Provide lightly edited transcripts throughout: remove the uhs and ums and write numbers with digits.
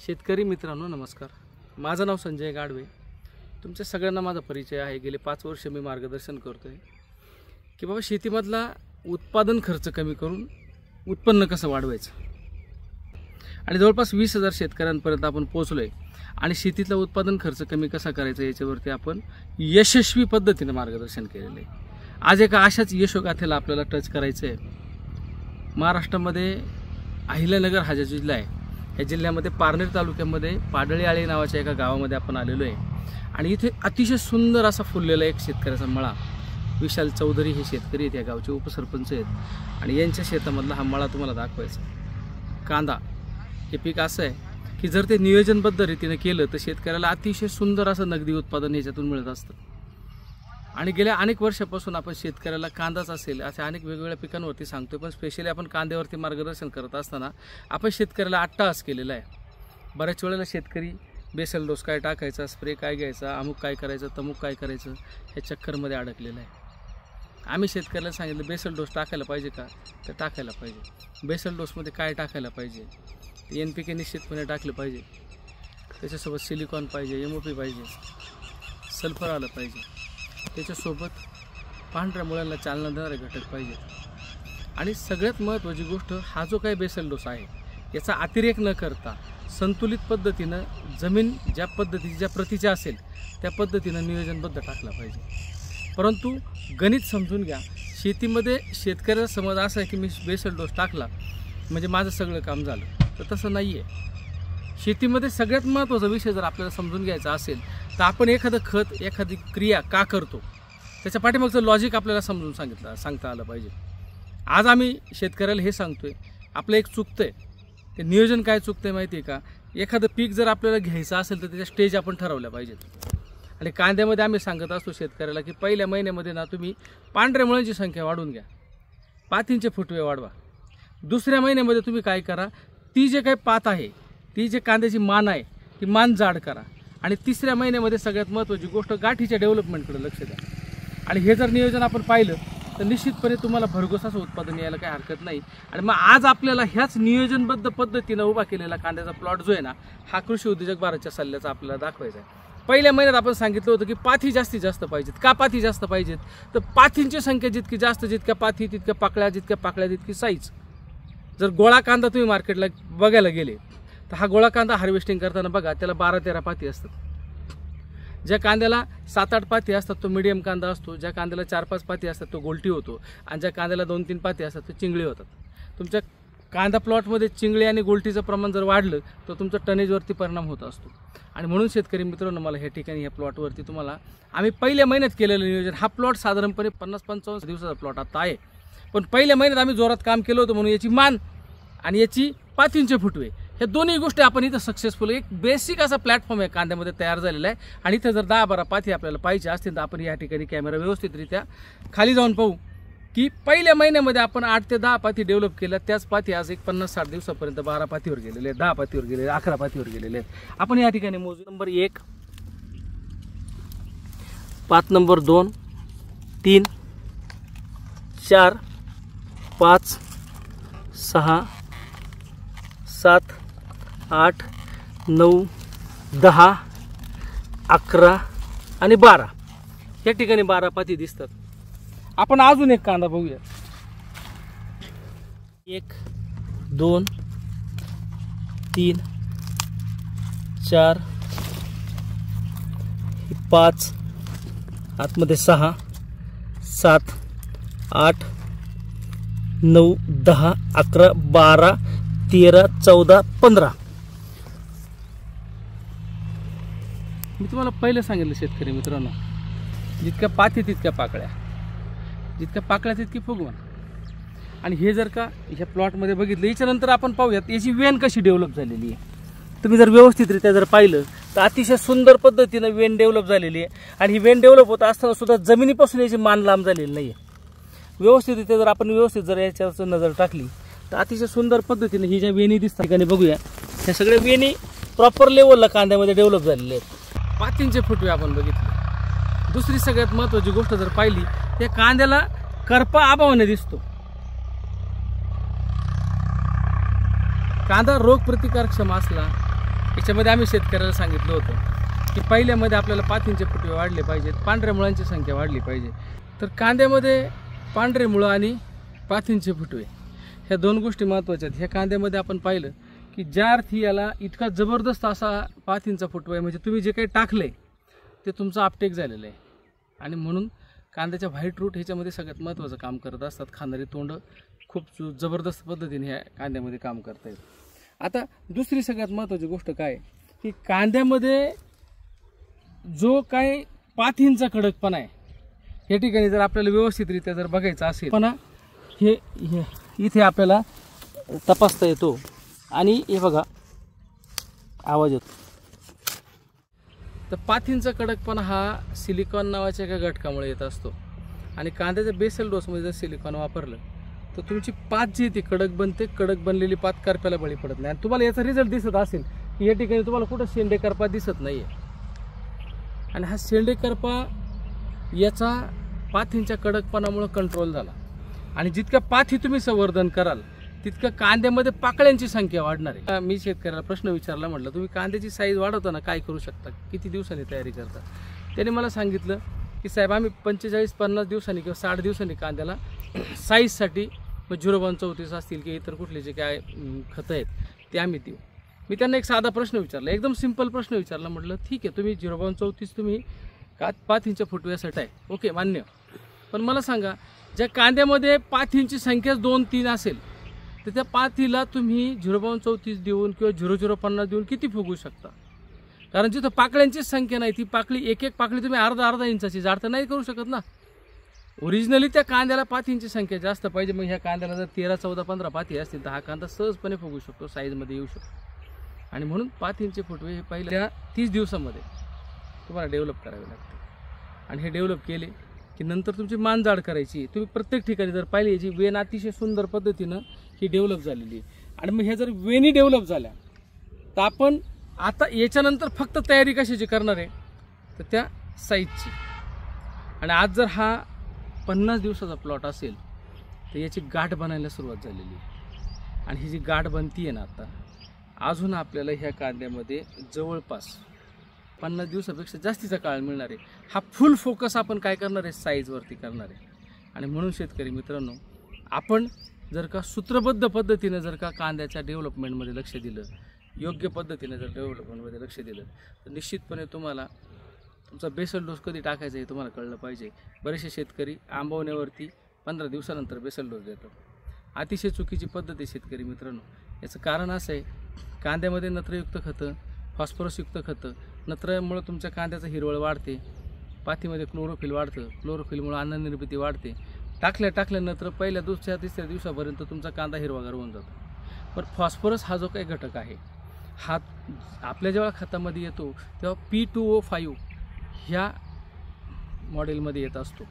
शेतकरी मित्रांनो नमस्कार. माझं नाव संजय गाडवे. तुमच्या सगळ्यांना माझा परिचय आहे. गेले 5 वर्ष मी मार्गदर्शन करतो आहे की बाबा शेतीमधला उत्पादन खर्च कमी करून उत्पन्न कसं वाढवायचं. आणि जवळपास 20,000 शेतकऱ्यांपर्यंत आपण पोहोचलो आहे. आणि शेतीतला उत्पादन खर्च कमी कसा करायचा याच्यावरती आपण यशस्वी पद्धतीने मार्गदर्शन केलेलं आहे. आज एका अशाच यशोगाथेला आपल्याला टच करायचं आहे. महाराष्ट्रामध्ये अहिल्यानगर हा जो जिल्हा आहे, या जिल्ह्यामध्ये पारनेर तालुक्यामध्ये पाडळीआळे नावाच्या एका गावामध्ये आपण आलेलो आहे. आणि इथे अतिशय सुंदर असा फुललेला एक शेतकऱ्याचा मळा. विशाल चौधरी हे शेतकरी आहेत, या गावचे उपसरपंच आहेत. आणि यांच्या शेतामधला हा मळा तुम्हाला दाखवायचा. कांदा हे पीक असं आहे की जर ते नियोजनबद्ध रीतीने केलं तर शेतकऱ्याला अतिशय सुंदर असं नगदी उत्पादन याच्यातून मिळत असतं. आणि गेल्या अनेक वर्षापासून आपण शेतकऱ्याला कांदाच असेल अशा अनेक वेगवेगळ्या पिकांवरती सांगतोय, पण स्पेशली आपण कांद्यावरती मार्गदर्शन करत असताना आपण शेतकऱ्याला अट्टाहास केलेला आहे. बऱ्याच वेळेला शेतकरी बेसल डोस काय टाकायचा, स्प्रे काय घ्यायचा, अमुक काय करायचं, तमुक काय करायचं ह्या चक्करमध्ये अडकलेलं आहे. आम्ही शेतकऱ्याला सांगितलं बेसल डोस टाकायला पाहिजे का, तर टाकायला पाहिजे. बेसल डोसमध्ये काय टाकायला पाहिजे, NPK निश्चितपणे टाकलं पाहिजे. त्याच्यासोबत सिलिकॉन पाहिजे, MOP पाहिजे, सल्फर आलं पाहिजे. त्याच्यासोबत पांढऱ्या मुळ्यांना चालना देणारे घटक पाहिजेत. आणि सगळ्यात महत्त्वाची गोष्ट, हा जो काही बेसल डोस आहे याचा अतिरेक न करता संतुलित पद्धतीनं जमीन ज्या पद्धतीची ज्या प्रतीच्या असेल त्या पद्धतीनं नियोजनबद्ध टाकला पाहिजे. परंतु गणित समजून घ्या. शेतीमध्ये शेतकऱ्याचा समज असा आहे की मी बेसल डोस टाकला म्हणजे माझं सगळं काम झालं, तर तसं नाही आहे. शेतीमध्ये सगळ्यात महत्त्वाचा विषय जर आपल्याला समजून घ्यायचा असेल तर आपण एखादं खत, एखादी क्रिया का करतो त्याच्या पाठीमागचं लॉजिक आपल्याला समजून सांगता आलं पाहिजे. आज आम्ही शेतकऱ्याला हे सांगतोय, आपलं एक चुकतंय. ते नियोजन काय चुकतंय माहिती आहे का? एखादं पीक जर आपल्याला घ्यायचं असेल तर त्याच्या स्टेज आपण ठरवल्या पाहिजेत. आणि कांद्यामध्ये आम्ही सांगत असतो शेतकऱ्याला की पहिल्या महिन्यामध्ये ना तुम्ही पांढऱ्या मुळ्यांची संख्या वाढवून घ्या, पातींचे फुटवे वाढवा. दुसऱ्या महिन्यामध्ये तुम्ही काय करा, ती जे काही पात आहे, ती जे कांद्याची मान आहे ती मान जाड करा. आणि तिसऱ्या महिन्यामध्ये सगळ्यात महत्त्वाची गोष्ट गाठीच्या डेव्हलपमेंटकडे लक्ष द्या. आणि हे जर नियोजन आपण पाहिलं तर निश्चितपणे तुम्हाला भरघोस असं उत्पादन यायला काही हरकत नाही. आणि मग आज आपल्याला ह्याच नियोजनबद्ध पद्धतीनं उभा केलेला कांद्याचा प्लॉट जो आहे ना, हा कृषी उद्योजक भारतच्या सल्ल्याचा आपल्याला दाखवायचा आहे. पहिल्या महिन्यात आपण सांगितलं होतं की पाथी जास्तीत जास्त पाहिजेत. का पाथी जास्त पाहिजेत, तर पाथींची संख्या जितकी जास्त, जितक्या पाथी तितक्या पाकळ्या, जितक्या पाकळ्या तितकी साईज. जर गोळा कांदा तुम्ही मार्केटला बघायला गेले तर हा गोळा कांदा हार्वेस्टिंग करताना बघा त्याला 12-13 पाती असतात. ज्या कांद्याला 7-8 पाती असतात तो मिडियम कांदा असतो. ज्या कांद्याला 4-5 पाती असतात तो गोलटी होतो. आणि ज्या कांद्याला 2-3 पाती असतात तो चिंगळी होतात. तुमच्या कांदा प्लॉटमध्ये चिंगळी आणि गोलटीचं प्रमाण जर वाढलं तर तुमचं टनेजवरती परिणाम होत असतो. आणि म्हणून शेतकरी मित्रांनो, मला ह्या ठिकाणी ह्या प्लॉटवरती तुम्हाला आम्ही पहिल्या महिन्यात केलेलं नियोजन, हा प्लॉट साधारणपणे 50-55 दिवसाचा प्लॉट आता आहे, पण पहिल्या महिन्यात आम्ही जोरात काम केलं होतं म्हणून याची मान आणि याची पातींचे फुटवे ह्या दोन्ही गोष्टी आपण इथं सक्सेसफुल एक बेसिक असा प्लॅटफॉर्म आहे कांद्यामध्ये तयार झालेला आहे. आणि इथं जर 10-12 पाती आपल्याला पाहिजे असतील तर आपण या ठिकाणी कॅमेरा व्यवस्थितरित्या खाली जाऊन पाहू की पहिल्या महिन्यामध्ये आपण 8 ते 10 पाती डेव्हलप केल्या. त्याच पाती आज एक 50-60 दिवसापर्यंत 12 पातीवर गेलेले आहेत, 10 पातीवर गेलेले, 11 पातीवर गेलेले आहेत. आपण या ठिकाणी मोजू. नंबर 1, पात नंबर 2, 3, 4, 5, 6, 7, 8, 9, 10, 11 आणि 12. या ठिकाणी 12 पाती दिसतात. आपण अजून एक कांदा बघूया. 1, 2, 3, 4, 5, आतमध्ये 6, 7, 8, 9, 10, 11, 12, 13, 14, 15. मी तुम्हाला पहिलं सांगितलं शेतकरी मित्रांनो, जितक्या पाती तितक्या पाकळ्या, जितक्या पाकळ्या तितकी फुगवण. आणि हे जर का ह्या प्लॉटमध्ये बघितलं, याच्यानंतर आपण पाहूयात याची वेन कशी डेव्हलप झालेली आहे. तुम्ही जर व्यवस्थितरित्या जर पाहिलं तर अतिशय सुंदर पद्धतीनं वेन डेव्हलप झालेली आहे. आणि ही वेन डेव्हलप होत असताना सुद्धा जमिनीपासून याची मान लांब झालेली नाही आहे. व्यवस्थितरित्या जर आपण व्यवस्थित जर याच्यावर नजर टाकली तर अतिशय सुंदर पद्धतीने ही ज्या वेणी दिसतात ठिकाणी बघूया, ह्या सगळ्या वेणी प्रॉपर लेवलला कांद्यामध्ये डेव्हलप झालेले आहेत. पातींचे फुटवे आपण बघितले. दुसरी सगळ्यात महत्त्वाची गोष्ट जर पाहिली तर कांद्याला करपा अभावाने दिसतो. कांदा रोग प्रतिकारक्षम असला याच्यामध्ये आम्ही शेतकऱ्याला सांगितलं होतं की पहिल्यामध्ये आपल्याला पातींचे फुटवे वाढले पाहिजेत, पांढऱ्या मुळांची संख्या वाढली पाहिजे. तर कांद्यामध्ये पांढरे मुळं आणि पातींचे फुटवे ह्या दोन गोष्टी महत्त्वाच्या आहेत. ह्या कांद्यामध्ये आपण पाहिलं की ज्या अर्थी याला इतका जबरदस्त असा पातींचा फुटवा आहे, म्हणजे तुम्ही जे काही टाकले ते तुमचं आपटेक झालेलं आहे. आणि म्हणून कांद्याच्या व्हाईट रूट ह्याच्यामध्ये सगळ्यात महत्त्वाचं काम करत असतात. खाणारी तोंड खूप जबरदस्त पद्धतीने ह्या कांद्यामध्ये काम करता येतं. आता दुसरी सगळ्यात महत्त्वाची गोष्ट काय की कांद्यामध्ये जो काही पातींचा कडकपणा आहे, या ठिकाणी जर आपल्याला व्यवस्थितरित्या जर बघायचं असेल पण हे इथे आपल्याला तपासता येतो. आणि हे बघा आवाज येतो. तर पातींचा कडकपणा हा सिलिकॉन नावाच्या एका घटकामुळे येत असतो. आणि कांद्याच्या बेसल डोसमध्ये जर सिलिकॉन वापरलं तर तुमची पात जी ती कडक बनते. कडक बनलेली पात करप्याला बळी पडत नाही. आणि तुम्हाला याचा रिझल्ट दिसत असेल की या ठिकाणी तुम्हाला कुठं शेंडे करपा दिसत नाही आहे. आणि हा शेंडे करपा याचा पातींच्या कडकपणामुळे कंट्रोल झाला. आणि जितक्या पाथी तुम्ही संवर्धन कराल तितकं कांद्यामध्ये पाकळ्यांची संख्या वाढणार आहे. मी शेतकऱ्याला प्रश्न विचारला, म्हटलं तुम्ही कांद्याची साईज वाढवताना काय करू शकता, किती दिवसांनी तयारी करता. त्याने मला सांगितलं की साहेब आम्ही 45-50 दिवसांनी किंवा 60 दिवसांनी कांद्याला साईजसाठी 0.34 असतील किंवा इतर कुठले जे काय खतं आहेत ते आम्ही देऊ. मी त्यांना एक साधा प्रश्न विचारला, एकदम सिंपल प्रश्न विचारला. म्हटलं ठीक आहे, तुम्ही 0.34 तुम्ही पाथींच्या फुटव्यासाठी आहे, ओके मान्य. पण मला सांगा, ज्या कांद्यामध्ये पाथींची संख्या 2-3 असेल तर त्या पाथीला तुम्ही 0.34 देऊन किंवा 0.050 देऊन किती फुगू शकता. कारण जिथं पाकळ्यांचीच संख्या नाही, ती पाकळी एक पाकळी तुम्ही अर्धा इंचाची जाड तर नाही करू शकत ना. ओरिजिनली त्या कांद्याला पाथींची संख्या जास्त पाहिजे. मग ह्या कांद्याला जर 13, 14, 15 पाथी असतील तर हा कांदा सहजपणे फुगू शकतो, साईजमध्ये येऊ शकतो. आणि म्हणून पाथींचे फुटवे हे पहिल्या 30 दिवसामध्ये तुम्हाला डेव्हलप करावे लागते. आणि हे डेव्हलप केले की नंतर तुमची मान जाड करायची. तुम्ही प्रत्येक ठिकाणी जर पाहिली याची वेन अतिशय सुंदर पद्धतीनं ही डेव्हलप झालेली आहे. आणि मग ह्या जर वेनी डेव्हलप झाल्या तर आपण आता याच्यानंतर फक्त तयारी कशाची करणार आहे तर त्या साईजची. आणि आज जर हा 50 दिवसाचा प्लॉट असेल तर याची गाठ बनायला सुरुवात झालेली आहे. आणि ही जी गाठ बनती आहे ना आता, अजून आपल्याला ह्या कांद्यामध्ये जवळपास 50 दिवसापेक्षा जास्तीचा काळ मिळणार आहे. हा फुल फोकस आपण काय करणार आहे, साईजवरती करणार आहे. आणि म्हणून शेतकरी मित्रांनो, आपण जर का सूत्रबद्ध पद्धतीने जर का कांद्याच्या डेव्हलपमेंटमध्ये लक्ष दिलं, योग्य पद्धतीने जर डेव्हलपमेंटमध्ये लक्ष दिलं तर निश्चितपणे तुम्हाला तुमचा बेसल डोस कधी टाकायचा हे तुम्हाला कळलं पाहिजे. बरेचसे शेतकरी आंबवण्यावरती 15 दिवसानंतर बेसल डोस देतात. अतिशय चुकीची पद्धत आहे शेतकरी मित्रांनो. याचं कारण असं आहे, कांद्यामध्ये नत्रयुक्त खतं, फॉस्फरसयुक्त खतं, नत्रामुळे तुमच्या कांद्याचं हिरवळ वाढते, पाथीमध्ये क्लोरोफिल वाढतं, क्लोरोफिलमुळे अन्ननिर्मिती वाढते. टाकल्या नंतर पहिल्या 2-3 दिवसापर्यंत तुमचा कांदा हिरवागार होऊन जातो. पण फॉस्फरस हा जो काही घटक आहे हा आपल्या जेव्हा खतामध्ये येतो तेव्हा P2O5 ह्या मॉडेलमध्ये येत असतो.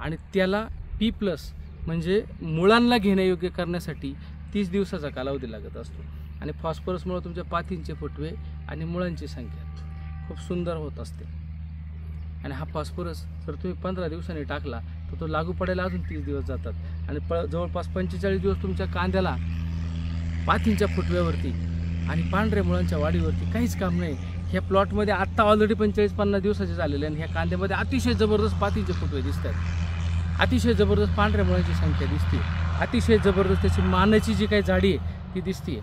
आणि त्याला P+ म्हणजे मुळांना घेण्यायोग्य करण्यासाठी 30 दिवसाचा कालावधी लागत असतो. आणि फॉस्फरसमुळे तुमच्या पाथींचे फुटवे आणि मुळांची संख्या खूप सुंदर होत असते. आणि हा फॉस्फरस जर तुम्ही 15 दिवसांनी टाकला तर तो लागू पडायला अजून 30 दिवस जातात. आणि जवळपास 45 दिवस तुमच्या कांद्याला पाथींच्या फुटव्यावरती आणि पांढऱ्या मुळांच्या वाढीवरती काहीच काम नाही. ह्या प्लॉटमध्ये आत्ता ऑलरेडी 45-50 दिवसाचे झालेले आणि ह्या कांद्यामध्ये अतिशय जबरदस्त पाथींचे फुटवे दिसतात, अतिशय जबरदस्त पांढऱ्या मुळांची संख्या दिसते, अतिशय जबरदस्त त्याची मानाची जी काही जाडी आहे ती दिसते.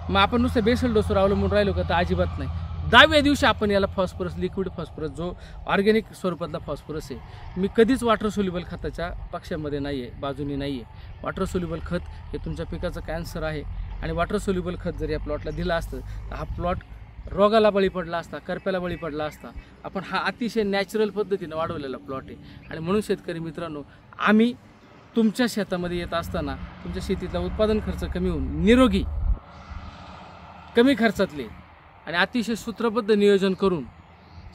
मग आपण नुसतं बेसल डोसवर अवलंबून राहिलो का तर अजिबात नाही. 10व्या दिवशी आपण याला फॉस्फरस, लिक्विड फॉस्फरस जो ऑर्गॅनिक स्वरूपातला फॉस्फरस आहे, मी कधीच वॉटर सोल्युबल खताच्या पक्षामध्ये नाही आहे, बाजूनी नाही आहे. वॉटर सोल्युबल खत हे तुमच्या पिकाचं कॅन्सर आहे. आणि वॉटर सोल्युबल खत जर या प्लॉटला दिलं असतं तर हा प्लॉट रोगाला बळी पडला असता, करप्याला बळी पडला असता. आपण हा अतिशय नॅचरल पद्धतीनं वाढवलेला प्लॉट आहे. आणि म्हणून शेतकरी मित्रांनो, आम्ही तुमच्या शेतामध्ये येत असताना तुमच्या शेतीतला उत्पादन खर्च कमी होऊन निरोगी, कमी खर्चातले आणि अतिशय सूत्रबद्ध नियोजन करून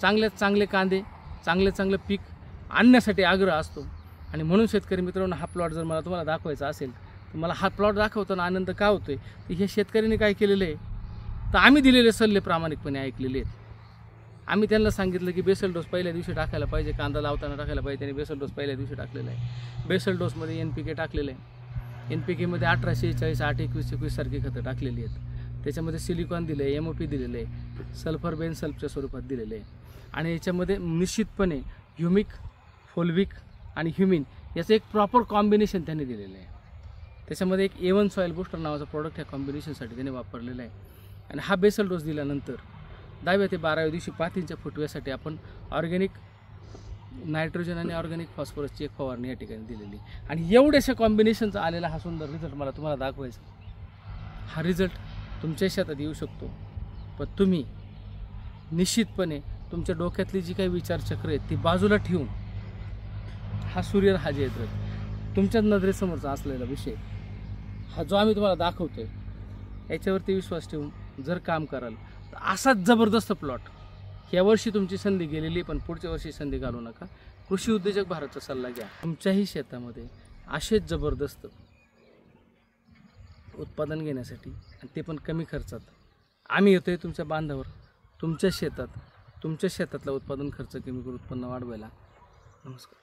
चांगल्यात चांगले कांदे, चांगलं पीक आणण्यासाठी आग्रह असतो. आणि म्हणून शेतकरी मित्रांनो, हा प्लॉट जर मला तुम्हाला दाखवायचा असेल तर मला हा प्लॉट दाखवताना आनंद का होतोय तर हे शेतकऱ्यांनी काय केलेलं आहे तर आम्ही दिलेले सल्ले प्रामाणिकपणे ऐकलेले आहेत. आम्ही त्यांना सांगितलं की बेसल डोस पहिल्या दिवशी टाकायला पाहिजे, कांदा लावताना टाकायला पाहिजे. त्यांनी बेसल डोस पहिल्या दिवशी टाकलेला आहे. बेसल डोसमध्ये NPK टाकलेलं आहे. NPKमध्ये 18, 46, 8, 21, 21 सारखी खतं टाकलेली आहेत. त्याच्यामध्ये सिलिकॉन दिलं आहे, MOP दिलेलं आहे, सल्फर बेन सल्फच्या स्वरूपात दिलेलं आहे आणि याच्यामध्ये निश्चितपणे ह्युमिक, फोल्विक आणि ह्युमिन याचं एक प्रॉपर कॉम्बिनेशन त्यांनी दिलेलं आहे. त्याच्यामध्ये एक A1 सॉईल बूस्टर नावाचा प्रॉडक्ट ह्या कॉम्बिनेशनसाठी त्याने वापरलेला आहे. आणि हा बेसल डोस दिल्यानंतर 10व्या ते 12व्या दिवशी पातींच्या फुटव्यासाठी आपण ऑर्गॅनिक नायट्रोजन आणि ऑर्गॅनिक फॉस्फरसची एक फवारणी या ठिकाणी दिलेली. आणि एवढ्याशा कॉम्बिनेशनचा आलेला हा सुंदर रिझल्ट मला तुम्हाला दाखवायचा. हा रिझल्ट तुमच्या शेतात येऊ शकतो, पण तुम्ही निश्चितपणे तुमच्या डोक्यातली जी काही विचारचक्र आहेत ती बाजूला ठेवून हा सूर्य हा जे तुमच्या नजरेसमोरचा असलेला विषय हा जो आम्ही तुम्हाला दाखवतोय याच्यावरती विश्वास ठेवून जर काम कराल तर असाच जबरदस्त प्लॉट. या वर्षी तुमची संधी गेलेली, पण पुढच्या वर्षी संधी घालू नका. कृषी उद्योजक भारतचा सल्ला घ्या. तुमच्याही शेतामध्ये असेच जबरदस्त उत्पादन घेण्यासाठी आणि ते पण कमी खर्चात आम्ही येतोय तुमच्या बांधावर, तुमच्या शेतातलं उत्पादन खर्च कमी करून उत्पन्न वाढवायला. नमस्कार.